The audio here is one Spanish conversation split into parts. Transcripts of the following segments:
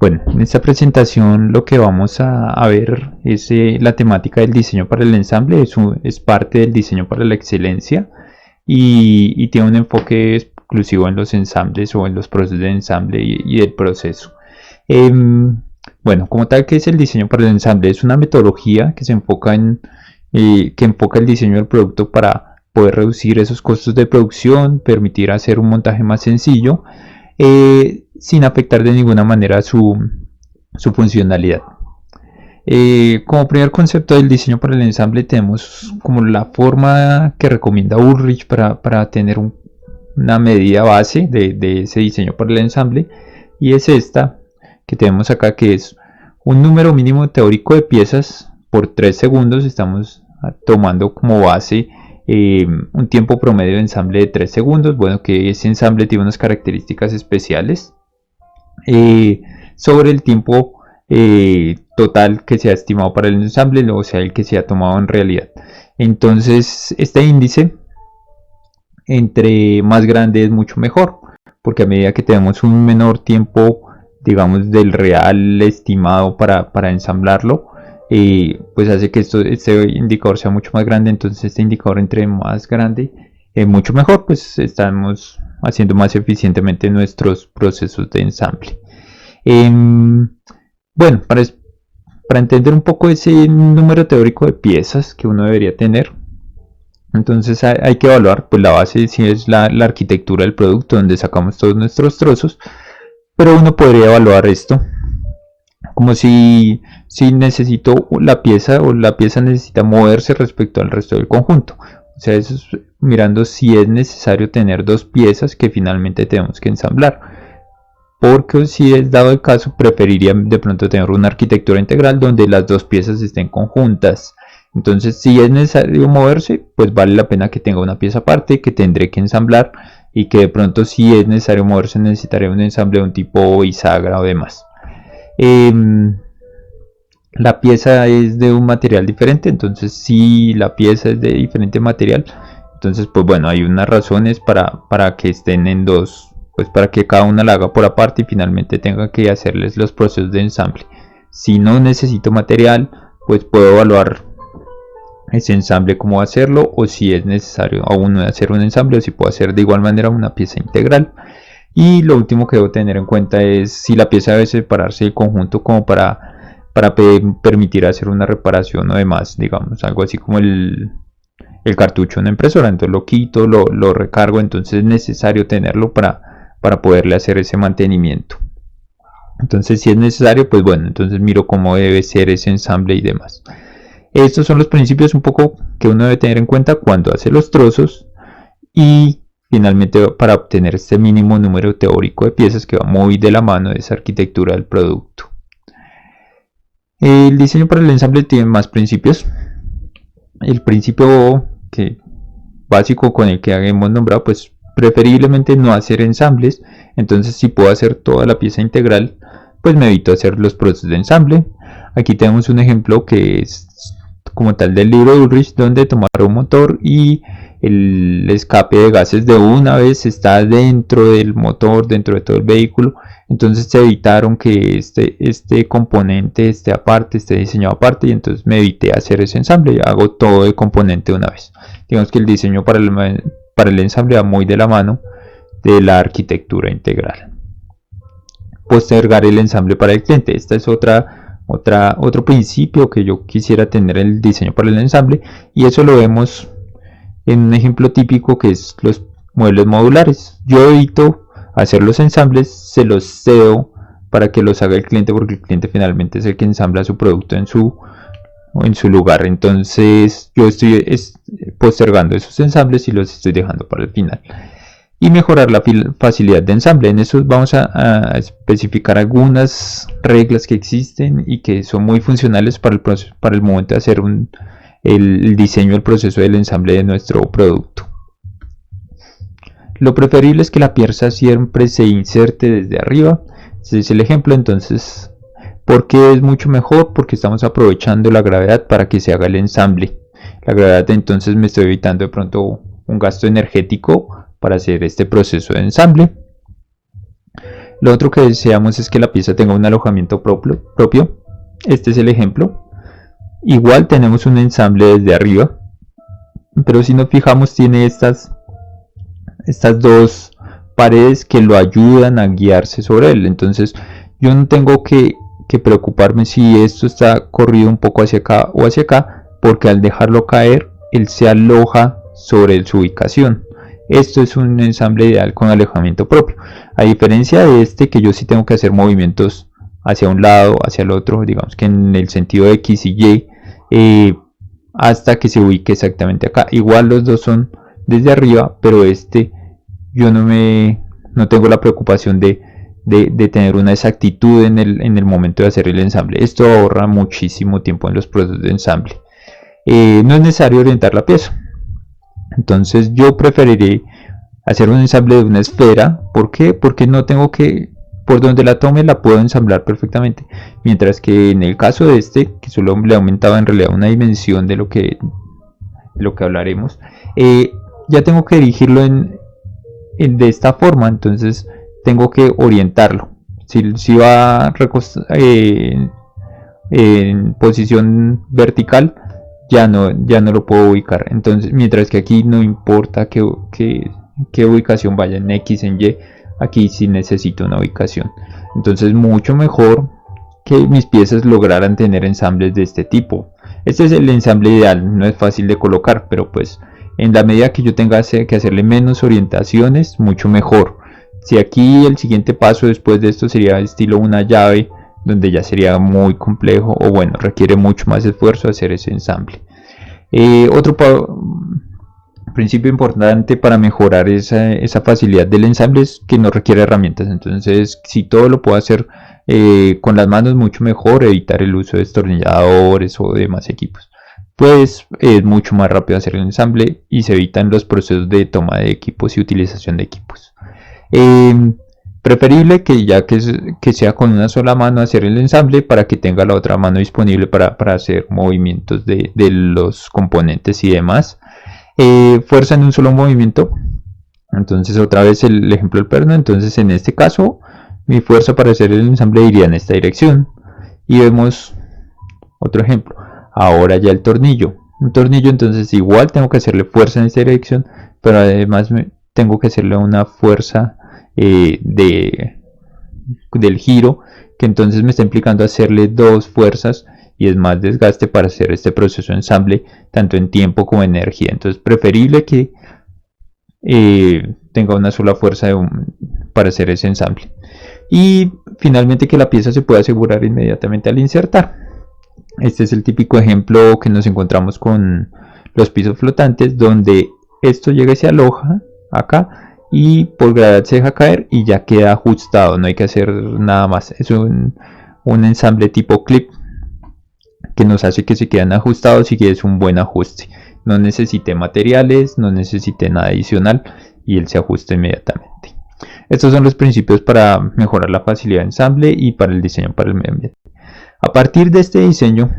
Bueno, en esta presentación lo que vamos a ver es la temática del diseño para el ensamble, es parte del diseño para la excelencia y tiene un enfoque exclusivo en los ensambles o en los procesos de ensamble y del proceso. Bueno, como tal, ¿qué es el diseño para el ensamble? Es una metodología que se enfoca que enfoca el diseño del producto para poder reducir esos costos de producción, permitir hacer un montaje más sencillo, sin afectar de ninguna manera su funcionalidad. Como primer concepto del diseño para el ensamble tenemos como la forma que recomienda Ulrich para tener una medida base de ese diseño para el ensamble, y es esta que tenemos acá, que es un número mínimo teórico de piezas por 3 segundos. Estamos tomando como base un tiempo promedio de ensamble de 3 segundos. Bueno, que ese ensamble tiene unas características especiales sobre el tiempo total que se ha estimado para el ensamble, o sea, el que se ha tomado en realidad. Entonces, este índice, entre más grande es mucho mejor, porque a medida que tenemos un menor tiempo, digamos, del real estimado para ensamblarlo, pues hace que este indicador sea mucho más grande. Entonces este indicador, entre más grande, mucho mejor, pues estamos haciendo más eficientemente nuestros procesos de ensamble. Bueno, para entender un poco ese número teórico de piezas que uno debería tener, entonces hay que evaluar, pues la base si es la arquitectura del producto, donde sacamos todos nuestros trozos. Pero uno podría evaluar esto como si necesito la pieza, o la pieza necesita moverse respecto al resto del conjunto. O sea, eso es mirando si es necesario tener dos piezas que finalmente tenemos que ensamblar. Porque si es dado el caso, preferiría de pronto tener una arquitectura integral donde las dos piezas estén conjuntas. Entonces, si es necesario moverse, pues vale la pena que tenga una pieza aparte que tendré que ensamblar, y que de pronto, si es necesario moverse, necesitaré un ensamble de un tipo bisagra o demás. La pieza es de un material diferente, entonces si la pieza es de diferente material, entonces pues bueno, hay unas razones para que estén en dos, pues para que cada una la haga por aparte y finalmente tenga que hacerles los procesos de ensamble. Si no necesito material, pues puedo evaluar ese ensamble, cómo hacerlo, o si es necesario aún hacer un ensamble, o si puedo hacer de igual manera una pieza integral. Y lo último que debo tener en cuenta es si la pieza debe separarse del conjunto, como para permitir hacer una reparación o demás, digamos, algo así como el cartucho en una impresora. Entonces lo quito, lo recargo, entonces es necesario tenerlo para poderle hacer ese mantenimiento. Entonces, si es necesario, pues bueno, entonces miro cómo debe ser ese ensamble y demás. Estos son los principios un poco que uno debe tener en cuenta cuando hace los trozos, y finalmente para obtener este mínimo número teórico de piezas que va muy de la mano de esa arquitectura del producto. El diseño para el ensamble tiene más principios. El principio básico con el que hemos nombrado, pues preferiblemente no hacer ensambles. Entonces, si puedo hacer toda la pieza integral, pues me evito hacer los procesos de ensamble. Aquí tenemos un ejemplo que es como tal del libro de Ulrich, donde tomaron un motor y el escape de gases de una vez está dentro del motor, dentro de todo el vehículo. Entonces se evitaron que este componente esté aparte, esté diseñado aparte, y entonces me evité hacer ese ensamble. Hago todo el componente de una vez. Digamos que el diseño para el ensamble va muy de la mano de la arquitectura integral. Postergar el ensamble para el cliente. Esta es otro principio que yo quisiera tener en el diseño para el ensamble, y eso lo vemos en un ejemplo típico, que es los muebles modulares. Yo evito hacer los ensambles, se los cedo para que los haga el cliente, porque el cliente finalmente es el que ensambla su producto en su lugar. Entonces yo estoy postergando esos ensambles y los estoy dejando para el final. Y mejorar la facilidad de ensamble. En eso vamos a especificar algunas reglas que existen y que son muy funcionales para el momento de hacer el diseño del proceso del ensamble de nuestro producto. Lo preferible es que la pieza siempre se inserte desde arriba. Este es el ejemplo. Entonces, ¿por qué es mucho mejor? Porque estamos aprovechando la gravedad para que se haga el ensamble. La gravedad, entonces me estoy evitando de pronto un gasto energético para hacer este proceso de ensamble. Lo otro que deseamos es que la pieza tenga un alojamiento propio. Este es el ejemplo. Igual tenemos un ensamble desde arriba, pero si nos fijamos tiene estas dos paredes que lo ayudan a guiarse sobre él. Entonces yo no tengo que preocuparme si esto está corrido un poco hacia acá o hacia acá, porque al dejarlo caer él se aloja sobre su ubicación. Esto es un ensamble ideal con alojamiento propio, a diferencia de este que yo sí tengo que hacer movimientos hacia un lado, hacia el otro, digamos que en el sentido de X y Y, hasta que se ubique exactamente acá. Igual los dos son desde arriba, pero este yo no tengo la preocupación de tener una exactitud en el momento de hacer el ensamble. Esto ahorra muchísimo tiempo en los procesos de ensamble. No es necesario orientar la pieza. Entonces yo preferiré hacer un ensamble de una esfera. ¿Por qué? Porque no tengo que, por donde la tome la puedo ensamblar perfectamente. Mientras que en el caso de este, que solo le aumentaba en realidad una dimensión de lo que hablaremos, ya tengo que dirigirlo de esta forma. Entonces tengo que orientarlo. Si va en posición vertical, ya no lo puedo ubicar. Entonces, mientras que aquí no importa qué ubicación vaya, en X, en Y, aquí sí necesito una ubicación. Entonces, mucho mejor que mis piezas lograran tener ensambles de este tipo. Este es el ensamble ideal, no es fácil de colocar, pero pues en la medida que yo tenga que hacerle menos orientaciones, mucho mejor. Si aquí el siguiente paso después de esto sería estilo una llave, donde ya sería muy complejo, o bueno, requiere mucho más esfuerzo hacer ese ensamble. Otro principio importante para mejorar esa facilidad del ensamble es que no requiere herramientas. Entonces, si todo lo puedo hacer con las manos, mucho mejor, evitar el uso de destornilladores o demás equipos. Pues es mucho más rápido hacer el ensamble y se evitan los procesos de toma de equipos y utilización de equipos. Preferible que sea con una sola mano hacer el ensamble, para que tenga la otra mano disponible para hacer movimientos de los componentes y demás. Fuerza en un solo movimiento. Entonces otra vez el ejemplo del perno. Entonces en este caso mi fuerza para hacer el ensamble iría en esta dirección. Y vemos otro ejemplo. Ahora ya el tornillo. Un tornillo, entonces igual tengo que hacerle fuerza en esta dirección, pero además tengo que hacerle una fuerza del giro, que entonces me está implicando hacerle dos fuerzas y es más desgaste para hacer este proceso de ensamble, tanto en tiempo como en energía. Entonces preferible que tenga una sola fuerza para hacer ese ensamble. Y finalmente que la pieza se pueda asegurar inmediatamente al insertar. Este es el típico ejemplo que nos encontramos con los pisos flotantes, donde esto llega y se aloja acá y por gravedad se deja caer y ya queda ajustado, no hay que hacer nada más. Es un ensamble tipo clip que nos hace que se queden ajustados y que es un buen ajuste. No necesite materiales, no necesite nada adicional y él se ajusta inmediatamente. Estos son los principios para mejorar la facilidad de ensamble y para el diseño para el medio ambiente. A partir de este diseño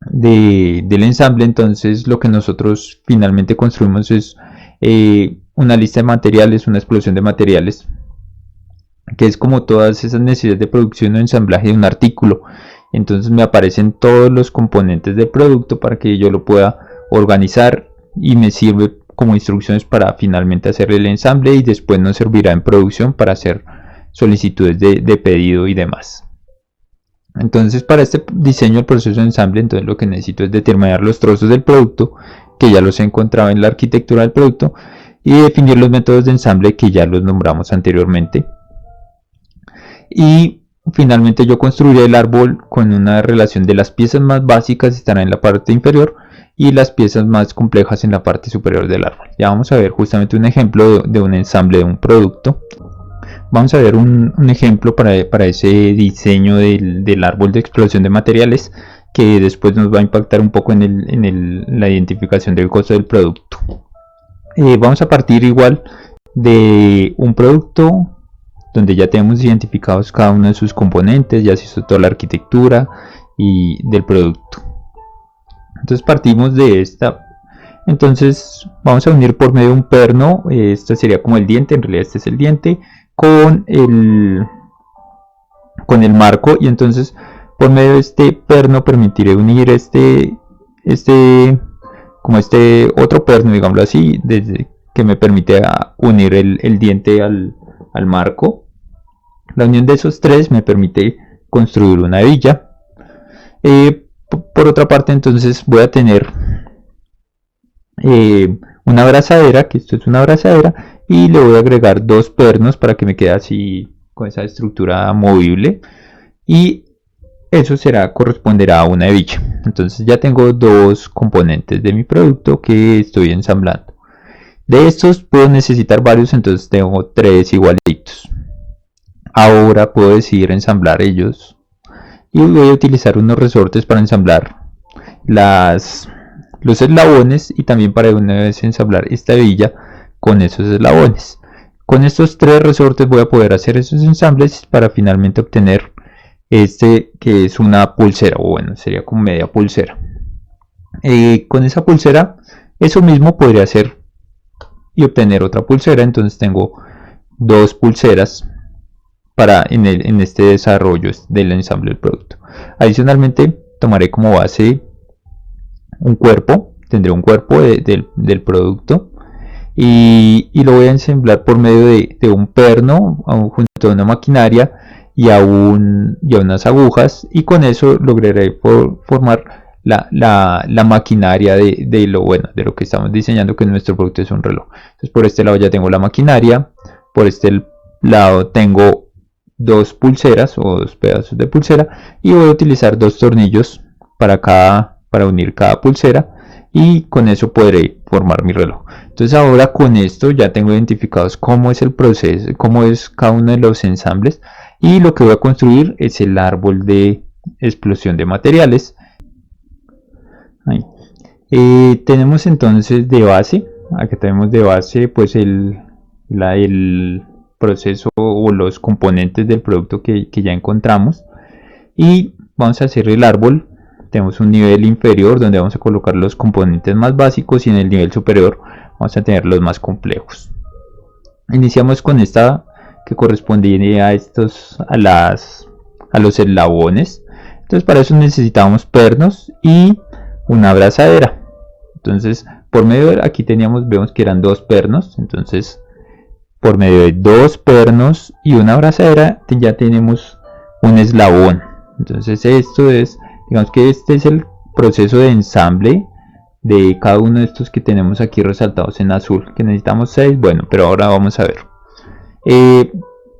del ensamble, entonces lo que nosotros finalmente construimos es una lista de materiales, una explosión de materiales, que es como todas esas necesidades de producción o ensamblaje de un artículo. Entonces me aparecen todos los componentes del producto para que yo lo pueda organizar, y me sirve como instrucciones para finalmente hacer el ensamble, y después nos servirá en producción para hacer solicitudes de pedido y demás. Entonces, para este diseño del proceso de ensamble, entonces lo que necesito es determinar los trozos del producto, que ya los he encontrado en la arquitectura del producto, y definir los métodos de ensamble, que ya los nombramos anteriormente. Y finalmente yo construiré el árbol con una relación de las piezas más básicas estarán en la parte inferior y las piezas más complejas en la parte superior del árbol. Ya vamos a ver justamente un ejemplo de un ensamble de un producto. Vamos a ver un ejemplo para ese diseño del árbol de explosión de materiales, que después nos va a impactar un poco en la identificación del costo del producto. Vamos a partir igual de un producto donde ya tenemos identificados cada uno de sus componentes, ya se hizo toda la arquitectura y del producto. Entonces partimos de esta. Entonces vamos a unir por medio de un perno. Este sería como el diente, en realidad este es el diente, con el marco, y entonces por medio de este perno permitiré unir como este otro perno, digámoslo así, desde que me permite unir el diente al marco. La unión de esos tres me permite construir una hebilla. Por otra parte, entonces voy a tener una abrazadera, que esto es una abrazadera, y le voy a agregar dos pernos para que me quede así con esa estructura movible, y eso corresponderá a una hebilla. Entonces ya tengo dos componentes de mi producto que estoy ensamblando. De estos puedo necesitar varios, entonces tengo tres igualitos. Ahora puedo decidir ensamblar ellos, y voy a utilizar unos resortes para ensamblar los eslabones, y también para una vez ensamblar esta hebilla con esos eslabones. Con estos tres resortes voy a poder hacer esos ensambles para finalmente obtener este, que es una pulsera, o bueno, sería como media pulsera. Con esa pulsera, eso mismo podría hacer y obtener otra pulsera. Entonces tengo dos pulseras en este desarrollo del ensamble del producto. Adicionalmente, tomaré como base un cuerpo, tendré un cuerpo del producto, y lo voy a ensamblar por medio de un perno junto a una maquinaria y a unas agujas, y con eso lograré formar la maquinaria de lo que estamos diseñando, que nuestro producto es un reloj. Entonces por este lado ya tengo la maquinaria, por este lado tengo dos pulseras o dos pedazos de pulsera, y voy a utilizar dos tornillos para unir cada pulsera, y con eso podré formar mi reloj. Entonces ahora con esto ya tengo identificados cómo es el proceso, cómo es cada uno de los ensambles, y lo que voy a construir es el árbol de explosión de materiales. Tenemos entonces de base, acá tenemos de base pues el proceso o los componentes del producto que ya encontramos, y vamos a hacer el árbol. Tenemos un nivel inferior donde vamos a colocar los componentes más básicos, y en el nivel superior vamos a tener los más complejos. Iniciamos con esta que correspondería a los eslabones. Entonces para eso necesitamos pernos y una abrazadera. Entonces por medio de aquí vemos que eran dos pernos, entonces por medio de dos pernos y una abrazadera ya tenemos un eslabón. Entonces esto es, digamos que este es el proceso de ensamble de cada uno de estos que tenemos aquí resaltados en azul, que necesitamos 6, bueno, pero ahora vamos a ver.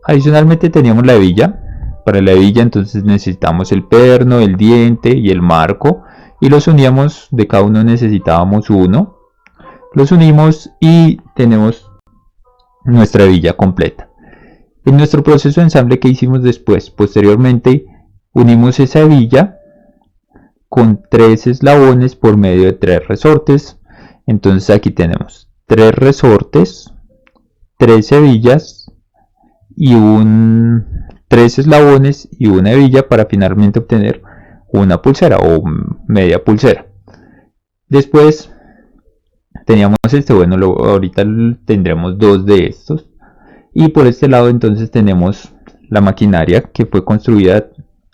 Adicionalmente teníamos la hebilla. Para la hebilla entonces necesitamos el perno, el diente y el marco, y los uníamos, de cada uno necesitábamos uno, los unimos y tenemos nuestra hebilla completa. En nuestro proceso de ensamble que hicimos después, posteriormente unimos esa hebilla con tres eslabones por medio de tres resortes. Entonces aquí tenemos tres resortes, tres hebillas y tres eslabones y una hebilla para finalmente obtener una pulsera o media pulsera. Después teníamos bueno, ahorita tendremos dos de estos, y por este lado entonces tenemos la maquinaria que fue construida,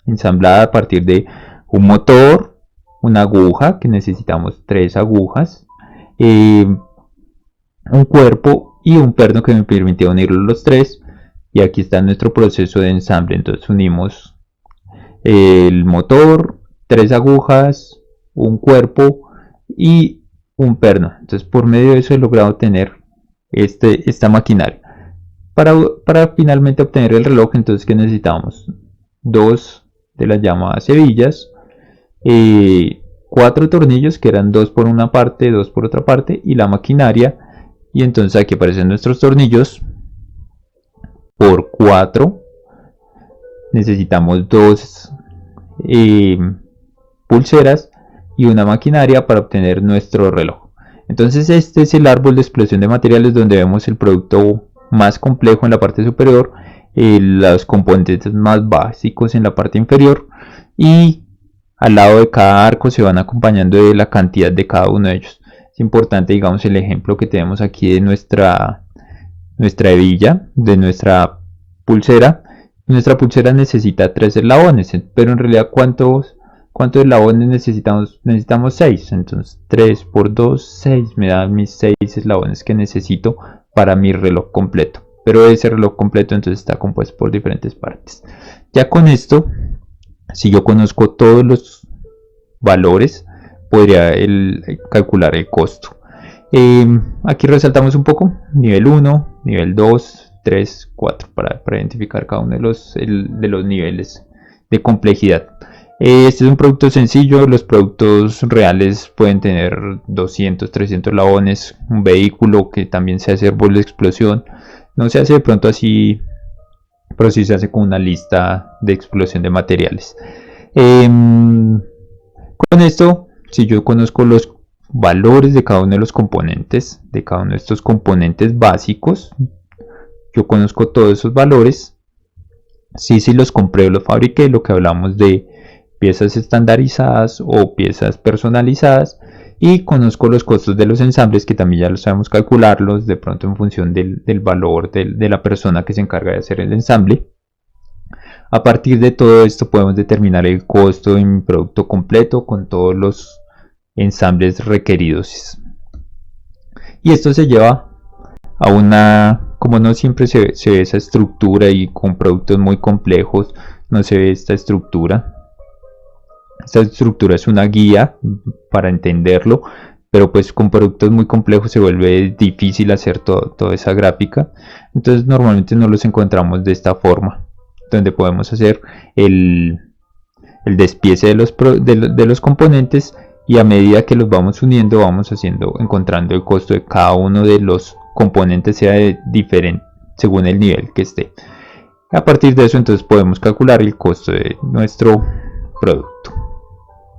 ensamblada a partir de un motor, una aguja, que necesitamos tres agujas, un cuerpo y un perno que me permitió unirlos los tres. Y aquí está nuestro proceso de ensamble. Entonces unimos el motor, tres agujas, un cuerpo y un perno. Entonces por medio de eso he logrado tener esta maquinaria. Para finalmente obtener el reloj, entonces que necesitamos dos de las llamadas hebillas, cuatro tornillos que eran dos por una parte, dos por otra parte, y la maquinaria. Y entonces aquí aparecen nuestros tornillos por 4. Necesitamos dos pulseras y una maquinaria para obtener nuestro reloj. Entonces este es el árbol de explosión de materiales, donde vemos el producto más complejo en la parte superior, los componentes más básicos en la parte inferior, y al lado de cada arco se van acompañando de la cantidad de cada uno de ellos. Es importante, digamos, el ejemplo que tenemos aquí de nuestra hebilla, de nuestra pulsera. Nuestra pulsera necesita 3 eslabones, pero en realidad ¿cuántos eslabones necesitamos? Necesitamos 6, entonces 3 por 2, 6, me dan mis 6 eslabones que necesito para mi reloj completo. Pero ese reloj completo entonces está compuesto por diferentes partes. Ya con esto, si yo conozco todos los valores, podría calcular el costo. Aquí resaltamos un poco, nivel 1, nivel 2, 3, 4, para identificar cada uno de los niveles de complejidad. Este es un producto sencillo, los productos reales pueden tener 200, 300 eslabones, un vehículo que también se hace árbol de explosión, no se hace de pronto así, pero sí se hace con una lista de explosión de materiales. Con esto, si yo conozco los valores de cada uno de los componentes, de cada uno de estos componentes básicos, yo conozco todos esos valores. Si los compré o los fabriqué, lo que hablamos de piezas estandarizadas o piezas personalizadas, y conozco los costos de los ensambles, que también ya lo sabemos calcularlos de pronto en función del valor de la persona que se encarga de hacer el ensamble. A partir de todo esto podemos determinar el costo de mi producto completo con todos los ensambles requeridos. Y esto se lleva a una, como no siempre se ve esa estructura, y con productos muy complejos no se ve esta estructura. Esta estructura es una guía para entenderlo, pero pues con productos muy complejos se vuelve difícil hacer toda esa gráfica. Entonces normalmente no los encontramos de esta forma, donde podemos hacer el despiece de los componentes, y a medida que los vamos uniendo vamos encontrando el costo de cada uno de los componentes, sea diferente según el nivel que esté. A partir de eso entonces podemos calcular el costo de nuestro producto.